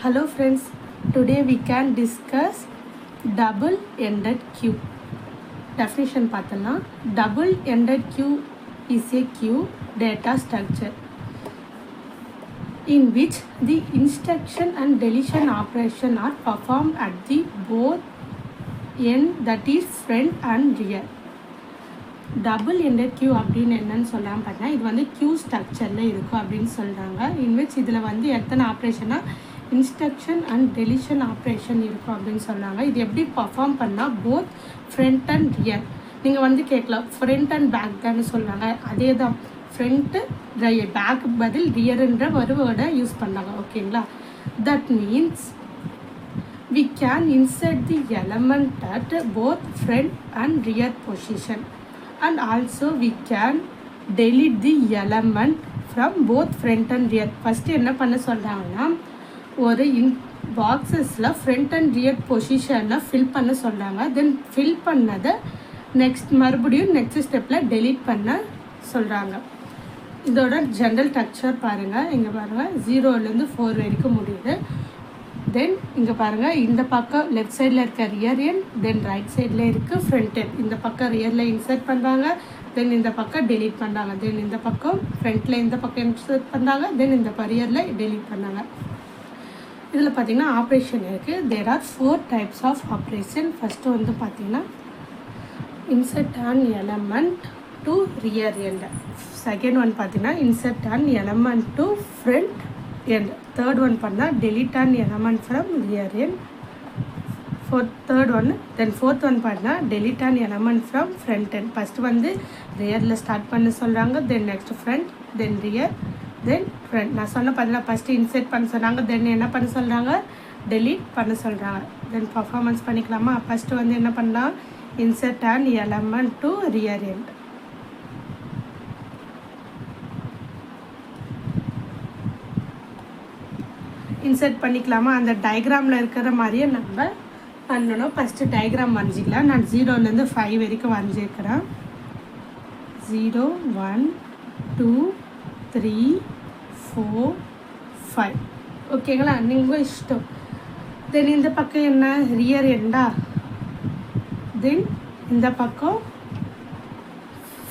Hello friends, today we can discuss double-ended queue. Definition பார்த்தோம்னா double-ended queue is a queue data structure in which the instruction and deletion operation are performed at the both end, that is front and rear. Double ended queue அப்படின்னு என்னன்னு சொல்லலாம் பார்த்தீங்கன்னா இது வந்து Q ஸ்ட்ரக்சரில் இருக்கும் அப்படின்னு சொல்கிறாங்க. இன்விச் இதில் வந்து எத்தனை ஆப்ரேஷனாக இன்ஸ்ட்ரக்ஷன் அண்ட் டெலிஷன் ஆப்ரேஷன் இருக்கும் அப்படின்னு சொல்கிறாங்க. இது எப்படி பர்ஃபார்ம் பண்ணால் போத் ஃப்ரண்ட் அண்ட் ரியர். நீங்கள் வந்து கேட்கலாம் ஃப்ரண்ட் அண்ட் பேக் தானே சொல்கிறாங்க. அதே தான், ஃப்ரண்ட்டு ரியர், பேக் பதில் ரியர்ன்ற ஒரு வேர்டை யூஸ் பண்ணாங்க. ஓகேங்களா? That means we can insert the element at both front and rear position, and also we can delete the element from both front and rear. First என்ன பண்ண சொல்கிறாங்கன்னா ஒரு பாக்ஸஸில் ஃப்ரண்ட் அண்ட் ரியர் பொசிஷனில் ஃபில் பண்ண சொல்கிறாங்க. தென் fill பண்ணதை மறுபடியும் next ஸ்டெப்பில் டெலீட் பண்ண சொல்கிறாங்க. இதோட ஜென்ரல் ஸ்ட்ரக்சர் பாருங்கள். இங்கே பாருங்கள் 0லேருந்து 4 வரைக்கும் முடியுது. தென் இங்கே பாருங்கள், இந்த பக்கம் லெஃப்ட் சைடில் இருக்க ரியர் எண்ட், தென் ரைட் சைடில் இருக்குது ஃப்ரண்ட் எண்ட். இந்த பக்கம் ரியரில் இன்சர்ட் பண்ணுறாங்க, தென் இந்த பக்கம் டெலீட் பண்ணுறாங்க. தென் இந்த பக்கம் ஃப்ரண்ட்டில் இந்த பக்கம் இன்சர்ட் பண்ணுறாங்க, தென் இந்த ரியரில் டெலீட் பண்ணாங்க. இதில் பார்த்திங்கன்னா ஆப்ரேஷன் இருக்குது. There are 4 types of operation. First வந்து பார்த்திங்கன்னா insert an element to rear end. Second one பார்த்திங்கன்னா insert an element to front end. Third one பண்ணால் delete an element from rear end. Third one, then fourth one பண்ணால் delete an element from front end. First வந்து ரியரில் start பண்ண சொல்கிறாங்க, then next front, தென் rear, தென் front. நான் சொன்ன பார்த்தீங்கன்னா first insert பண்ண சொன்னாங்க, தென் என்ன பண்ண சொல்கிறாங்க, delete பண்ண சொல்கிறாங்க. தென் பர்ஃபார்மன்ஸ் பண்ணிக்கலாமா? ஃபஸ்ட்டு வந்து என்ன பண்ணலாம், insert an element to rear end. Insert பண்ணிக்கலாமா? அந்த டயக்ராமில் இருக்கிற மாதிரியே நம்ம பண்ணணும். ஃபஸ்ட்டு டயக்ராம் வரைஞ்சிக்கலாம். நான் 0லேருந்து 5 வரைக்கும் வரைஞ்சிருக்கிறேன். 0 1 2 3 4 5. ஓகேங்களா? நீங்கள் இஷ்டம். தென் இந்த பக்கம் என்ன, ரியர் எண்டா, தென் இந்த பக்கம்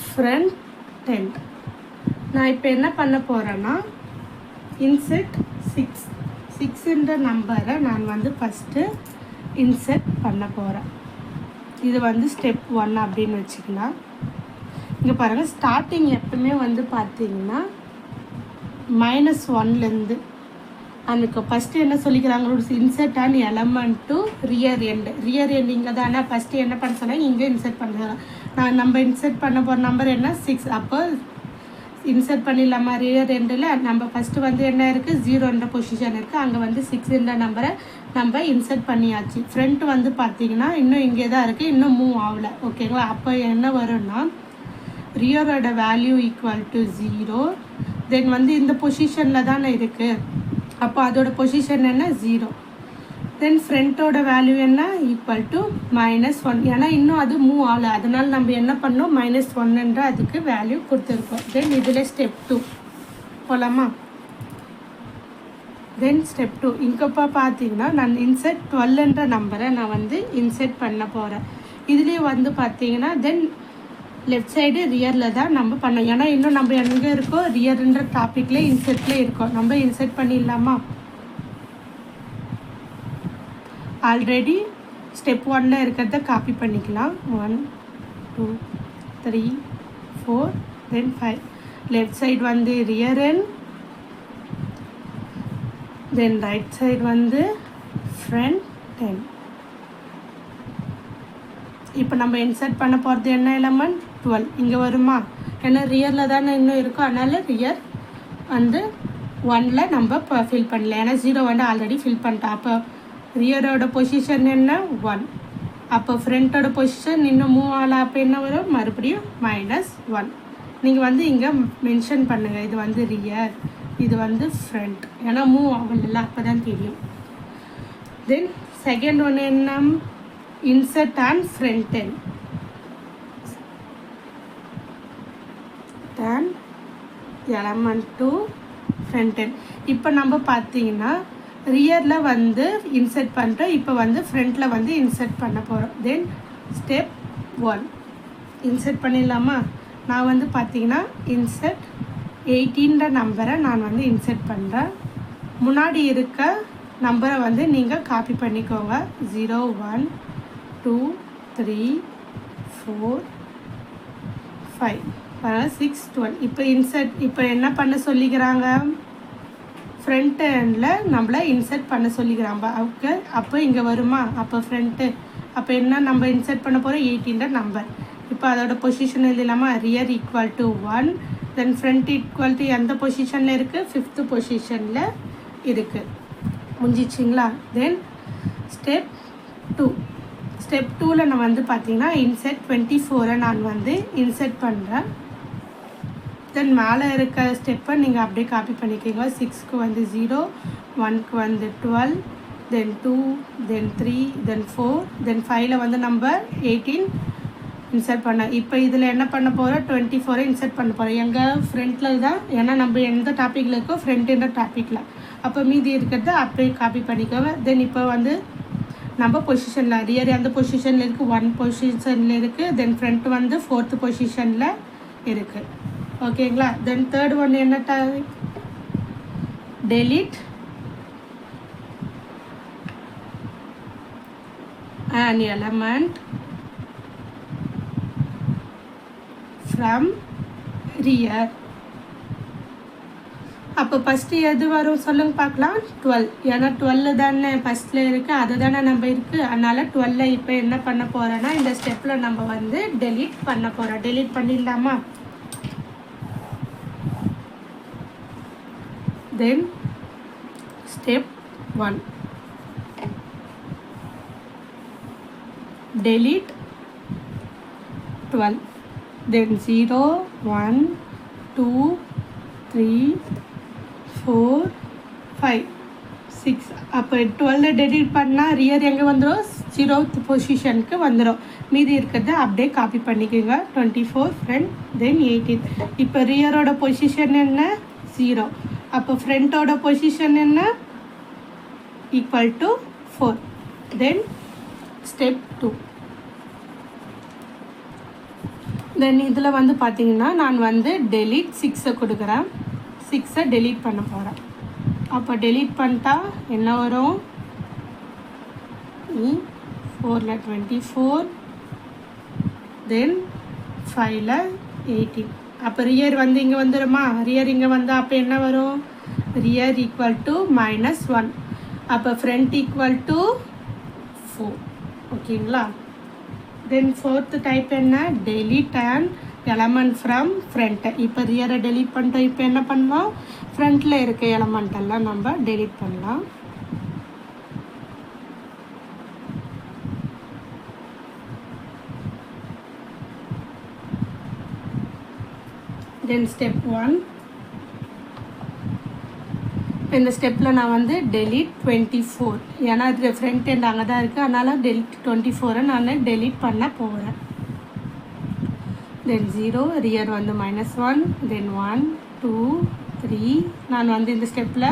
ஃப்ரண்ட் எண்ட். நான் இப்போ என்ன பண்ண போகிறேன்னா இன்சர்ட் 6ன்ற நம்பரை நான் வந்து ஃபஸ்ட்டு இன்சர்ட் பண்ண போகிறேன். இது வந்து ஸ்டெப் 1 அப்படின்னு வச்சுக்கலாம். இங்கே பாருங்கள், ஸ்டார்டிங் எப்பவுமே வந்து பார்த்தீங்கன்னா -1லேருந்து அதுக்கு ஃபஸ்ட்டு என்ன சொல்லிக்கிறாங்க, insert an element to rear end. Rear end இங்கே தானே ஃபஸ்ட்டு என்ன பண்ண சொன்னாங்க, இங்கே இன்சர்ட் பண்ணலாம். நம்ம இன்சர்ட் பண்ண போகிற நம்பர் என்ன, 6. அப்போ இன்சர்ட் பண்ணிடலாமா? ரியர் எண்டில் நம்ம ஃபஸ்ட்டு வந்து என்ன இருக்குது, 0ன்ற பொசிஷன் இருக்குது, அங்கே வந்து 6ன்ற நம்பரை நம்ம இன்சர்ட் பண்ணியாச்சு. ஃப்ரண்ட் வந்து பார்த்திங்கன்னா இன்னும் இங்கே தான் இருக்குது, இன்னும் மூவ் ஆகலை. ஓகேங்களா? அப்போ என்ன வரும்னா ரியரோட வேல்யூ ஈக்குவல் டு 0. தென் வந்து இந்த பொசிஷனில் தானே இருக்குது, அப்போ அதோட பொசிஷன் என்ன, 0. தென் ஃப்ரண்ட்டோட வேல்யூ என்ன, ஈக்குவல் டு -1. ஏன்னா இன்னும் அது மூவ் ஆகலை, அதனால் நம்ம என்ன பண்ணோம், -1ன்ற அதுக்கு வேல்யூ கொடுத்துருக்கோம். தென் இதில் ஸ்டெப் 2 போகலாமா? தென் ஸ்டெப் 2 இங்கேப்பா பார்த்தீங்கன்னா நான் இன்சர்ட் 12ன்ற நம்பரை நான் வந்து இன்சர்ட் பண்ண போகிறேன். இதுலேயே வந்து பார்த்தீங்கன்னா தென் லெஃப்ட் சைடு ரியரில் தான் நம்ம பண்ணோம். ஏன்னா இன்னும் நம்ம எங்கே இருக்கோம், ரியர்ன்ற டாப்பிக்கில் இன்சர்ட்லேயே இருக்கோம். நம்ம இன்சர்ட் பண்ணிடலாமா? ஆல்ரெடி ஸ்டெப் 1ல் இருக்கிறத காப்பி பண்ணிக்கலாம். 1 2 3 4 தென் 5. லெஃப்ட் சைடு வந்து rear end, then right side வந்து ஃப்ரண்ட் எண்ட். இப்போ நம்ம இன்சர்ட் பண்ண போகிறது என்ன எலமெண்ட், 12. இங்கே வருமா? ஏன்னா ரியரில் தானே இன்னும் இருக்கும், அதனால் ரியர் வந்து 1ல் நம்ம இப்போ ஃபில் பண்ணல. ஏன்னா 0 வந்து ஆல்ரெடி ஃபில் பண்ணிட்டோம். அப்போ ரியரோட பொசிஷன் என்ன, 1. அப்போ ஃப்ரண்ட்டோட பொசிஷன் இன்னும் மூவ் ஆகலை, அப்போ என்ன வரும், மறுபடியும் -1. நீங்கள் வந்து இங்கே மென்ஷன் பண்ணுங்கள், இது வந்து ரியர், இது வந்து ஃப்ரண்ட். ஏன்னா மூவ் ஆகல, அப்போ தான் தெரியும். தென் செகண்ட் ஒன்று என்ன, insert on front end. Element to front end. இப்போ நம்ம பார்த்தீங்கன்னா ரியரில் வந்து இன்சர்ட் பண்ணிட்டோம். இப்போ வந்து ஃப்ரண்ட்டில் வந்து இன்சர்ட் பண்ண போகிறோம். தென் ஸ்டெப் 1 இன்சர்ட் பண்ணிடலாமா? நான் வந்து பார்த்தீங்கன்னா இன்சர்ட் 18 நம்பரை நான் வந்து இன்சர்ட் பண்ணுறேன். முன்னாடி இருக்க நம்பரை வந்து நீங்கள் காப்பி பண்ணிக்கோங்க. 0 1 2 3 4 5 6 12. இப்போ என்ன பண்ண சொல்லிக்கிறாங்க? ஃப்ரண்ட் எண்டில் நம்மளை இன்சர்ட் பண்ண சொல்லிக்கிறாங்க. ஓகே, அப்போ இங்கே வருமா? அப்போ ஃப்ரண்ட்டு அப்போ என்ன நம்ம இன்சர்ட் பண்ண போகிறோம்? 18 நம்பர். இப்போ அதோட பொசிஷன் எழுதலாமா? Rear equal to 1, then front equal to எந்த பொசிஷனில் இருக்குது? 5th பொசிஷனில் இருக்குது. முடிஞ்சிச்சிங்களா? தென் ஸ்டெப் 2. ஸ்டெப் 2ல் நான் வந்து பார்த்தீங்கன்னா இன்சர்ட் 24 நான் வந்து இன்சர்ட் பண்ணுறேன். தென் மேலே இருக்க ஸ்டெப்பை நீங்கள் அப்படியே காப்பி பண்ணிக்கோங்க. 6க்கு வந்து 0, 1க்கு வந்து 12, தென் 2, தென் 3, தென் 4, தென் 5ல் வந்து நம்பர் 18 இன்சர்ட் பண்ண. இப்போ இதில் என்ன பண்ண போகிறோம்? 24 இன்சர்ட் பண்ண போகிறோம். எங்கள் ஃப்ரண்ட்டில் தான், ஏன்னா நம்ம எந்த டாப்பிக்கில் இருக்கோ ஃப்ரண்ட்டுன்ற டாப்பிக்கில். அப்போ மீதி இருக்கிறத அப்படியே காப்பி பண்ணிக்கோங்க. தென் இப்போ வந்து நம்ம பொசிஷனில் ரியர் எந்த பொசிஷனில் இருக்குது? 1 பொசிஷனில் இருக்குது. தென் ஃப்ரண்ட் வந்து 4th பொசிஷனில் இருக்குது. ஓகேங்களா? தென் தேர்ட் ஒன் என்ன type? delete an element from rear. அப்போ ஃபஸ்ட்டு எது வரும் சொல்லுங்க பார்க்கலாம்? 12. ஏன்னா 12 தானே ஃபஸ்ட்டில் இருக்குது, அது தானே நம்ம இருக்குது. அதனால் 12 இப்போ என்ன பண்ண போகிறோன்னா இந்த ஸ்டெப்பில் நம்ம வந்து delete பண்ண போகிறோம். delete பண்ணிடலாமா? Then step 1 delete 12. Then 0 1 2 3 4 5 6. அப்போ 12 delete பண்ணால் ரியர் எங்கே வந்துடும்? 0th பொசிஷனுக்கு வந்துடும். மீதி இருக்கிறத அப்படியே காப்பி பண்ணிக்கோங்க. 24 ஃப்ரண்ட், தென் 18. இப்போ ரியரோட பொசிஷன் என்ன? 0. அப்போ ஃப்ரண்ட்டோட பொசிஷன் என்ன? Equal to 4. Then step 2. தென் இதில் வந்து பார்த்தீங்கன்னா நான் வந்து delete 6 கொடுக்குறேன். 6 delete பண்ண போகிறேன். அப்போ delete பண்ணிட்டா என்ன வரும்? 4ல் 24, தென் 5ல் 18. அப்போ ரியர் வந்து இங்கே வந்துடுமா? ரியர் இங்கே வந்தால் அப்போ என்ன வரும்? Rear equal to -1. அப்போ ஃப்ரண்ட் ஈக்குவல் டு 4. ஓகேங்களா? தென் 4th டைப் என்ன? delete an element from front. இப்போ ரியரை delete பண்ணிட்டோம். இப்போ என்ன பண்ணலாம்? ஃப்ரண்ட்டில் இருக்க எலமெண்ட் எல்லாம் நம்ம delete பண்ணலாம். தென் ஸ்டெப் 1. இந்த ஸ்டெப்பில் நான் வந்து delete 24. ஏன்னா இது ஃப்ரண்ட் எண்ட் அங்கே தான் இருக்குது, அதனால் delete 24 நான் delete பண்ண போகிறேன். தென் 0 ரியர் வந்து -1, தென் 1 2 3. நான் வந்து இந்த ஸ்டெப்பில்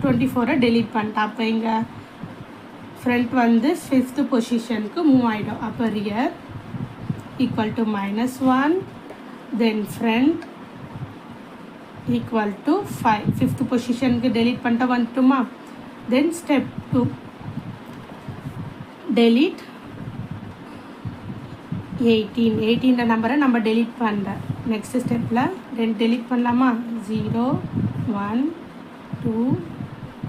24 delete பண்ணிட்டேன். அப்போ இங்கே ஃப்ரண்ட் வந்து 5th பொசிஷனுக்கு மூவ் ஆகிடும். அப்போ rear equal to -1, then front equal to 5. 5th பொசிஷனுக்கு delete பண்ணிட்டா வந்துட்டுமா? தென் ஸ்டெப் 2 delete 18. 18 நம்பரை நம்ம delete பண்ணுறேன். நெக்ஸ்ட் ஸ்டெப்பில் தென் delete பண்ணலாமா? 0 1 2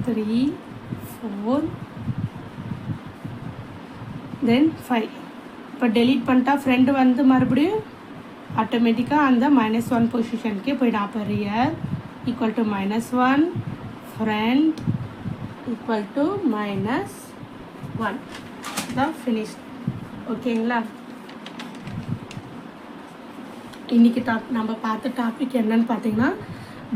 3 4 தென் 5. இப்போ delete பண்ணிட்டா ஃப்ரெண்டு வந்து மறுபடியும் ஆட்டோமேட்டிக்காக அந்த -1 பொசிஷனுக்கே போய்டும். அப்போ rear equal to -1, front equal to -1. தான் ஃபினிஷ். ஓகேங்களா? இன்றைக்கி நம்ம பார்த்த டாபிக் என்னன்னு பார்த்தீங்கன்னா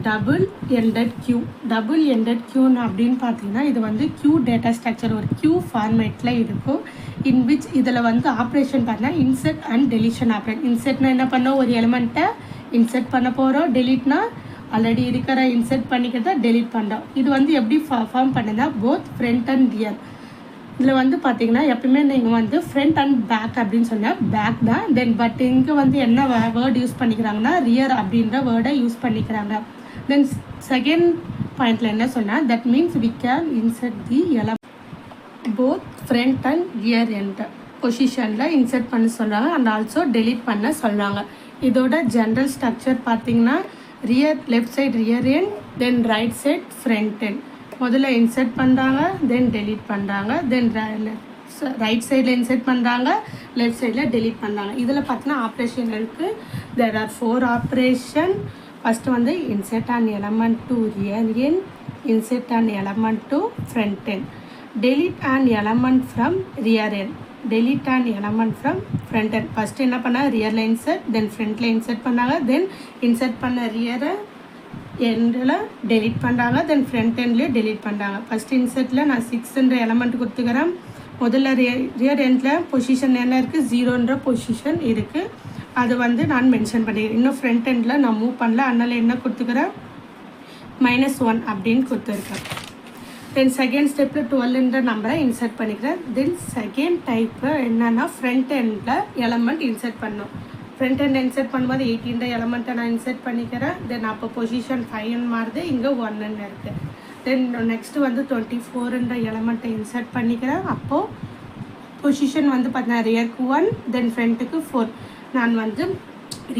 double ended queue. Double ended கியூன்னு அப்படின்னு பார்த்தீங்கன்னா இது வந்து கியூ டேட்டா ஸ்ட்ரக்சர் ஒரு கியூ ஃபார்மேட்டில் இருக்கும். இன்விச் இதில் வந்து ஆப்ரேஷன் பார்த்தீங்கன்னா இன்சர்ட் அண்ட் டெலிஷன் ஆப்ரேஷன். இன்சர்ட்னா என்ன பண்ணோம்? ஒரு எலிமெண்ட்டை இன்சர்ட் பண்ண போகிறோம். டெலிட்னா ஆல்ரெடி இருக்கிற இன்சர்ட் பண்ணிக்கிறத டெலீட் பண்ணுறோம். இது வந்து எப்படி ஃபார்ம் பண்ணுதா போத் ஃப்ரண்ட் அண்ட் ரியர். இதில் வந்து பார்த்தீங்கன்னா எப்பவுமே நீங்கள் வந்து ஃப்ரண்ட் அண்ட் பேக் அப்படின்னு சொன்னால் பேக் தான். தென் பட் இங்கே வந்து என்ன வேர்டு யூஸ் பண்ணிக்கிறாங்கன்னா ரியர் அப்படின்ற வேர்டை யூஸ் பண்ணிக்கிறாங்க. தென் செகண்ட் பாயிண்டில் என்ன சொன்னால் that means we can insert the both front and rear என்ற பொசிஷனில் இன்சர்ட் பண்ண சொல்கிறாங்க அண்ட் ஆல்சோ டெலீட் பண்ண சொல்கிறாங்க. இதோட ஜென்ரல் ஸ்ட்ரக்சர் பார்த்தீங்கன்னா rear left side rear end, then right side front end. முதல்ல இன்சர்ட் பண்ணுறாங்க, தென் டெலீட் பண்ணுறாங்க, தென் ரைட் சைடில் இன்சர்ட் பண்ணுறாங்க, லெஃப்ட் சைடில் டெலீட் பண்ணுறாங்க. இதில் பார்த்தீங்கன்னா ஆப்ரேஷன் இருக்குது. There are 4 operation. ஃபஸ்ட்டு வந்து insert and element to rear end, insert and element to front end, delete an element from rear end, delete an element from front end. First என்ன பண்ணால் ரியரில் insert, தென் ஃப்ரண்ட்டில் insert பண்ணாங்க, தென் insert பண்ண ரியரை எண்டில் delete பண்ணுறாங்க, தென் front எண்ட்லேயும் delete பண்ணுறாங்க. First இன்சர்ட்டில் நான் 6ன்ற element கொடுத்துக்கிறேன். முதல்ல ரியர் எண்டில் பொசிஷன் என்ன இருக்குது 0ன்ற பொசிஷன் இருக்குது. அது வந்து நான் மென்ஷன் பண்ணிக்கிறேன். இன்னும் ஃப்ரண்ட் எண்டில் நான் மூவ் பண்ணல, அதனால் என்ன கொடுத்துக்கிறேன் -1 அப்படின்னு கொடுத்துருக்கேன். தென் செகண்ட் ஸ்டெப்பில் 12ன்ற நம்பரை இன்சர்ட் பண்ணிக்கிறேன். தென் செகண்ட் டைப்பு என்னென்னா ஃப்ரண்ட் எண்டில் எலமெண்ட் இன்சர்ட் பண்ணணும். ஃப்ரண்ட் எண்ட் இன்சர்ட் பண்ணும்போது 18ன்ற எலமெண்ட்டை நான் இன்சர்ட் பண்ணிக்கிறேன். தென் அப்போ பொசிஷன் 5ன்னு மாறுது, இங்கே 1ன்னு இருக்குது. தென் நெக்ஸ்ட்டு வந்து 24ன்ற எலமெண்ட்டை இன்சர்ட் பண்ணிக்கிறேன். அப்போது பொசிஷன் வந்து பார்த்தீங்கன்னா ரியருக்கு 1, தென் ஃப்ரண்ட்டுக்கு 4. நான் வந்து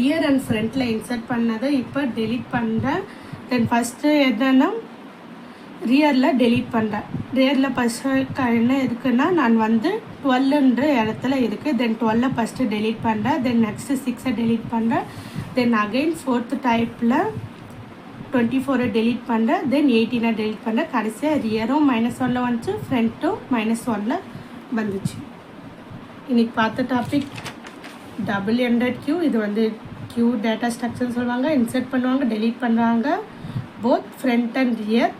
ரியர் அண்ட் ஃப்ரண்ட்டில் இன்சர்ட் பண்ணதை இப்போ டெலீட் பண்ணுறேன். தென் ஃபஸ்ட்டு என்னென்னா ரியரில் டெலீட் பண்ணுறேன். ரியரில் ஃபஸ்ட்டு என்ன இருக்குன்னா நான் வந்து 12ன்ற இடத்துல இருக்குது. தென் 12 ஃபஸ்ட்டு டெலீட் பண்ணுறேன். தென் நெக்ஸ்ட்டு 6 டெலீட் பண்ணுறேன். தென் அகெயின் 4th டைப்பில் 24 டெலீட் பண்ணுறேன். தென் 18 டெலீட் பண்ணுறேன். கடைசியாக ரியரும் -1 வந்துச்சு, ஃப்ரண்ட்டும் -1 வந்துச்சு. இன்றைக்கி பார்த்த டாபிக் டபுள் எண்டட் கியூ. இது வந்து கியூ டேட்டா ஸ்ட்ரக்சர்னு சொல்லுவாங்க. இன்சர்ட் பண்ணுவாங்க, டெலீட் பண்ணுறாங்க. Both front and rear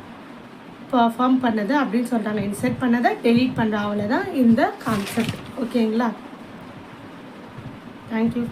perform பண்ணது அப்படின்னு சொல்கிறாங்க. இன்சர்ட் பண்ணதை டெலீட் பண்ணுற அவ்வளோதான் இந்த கான்செப்ட். ஓகேங்களா? தேங்க்யூ.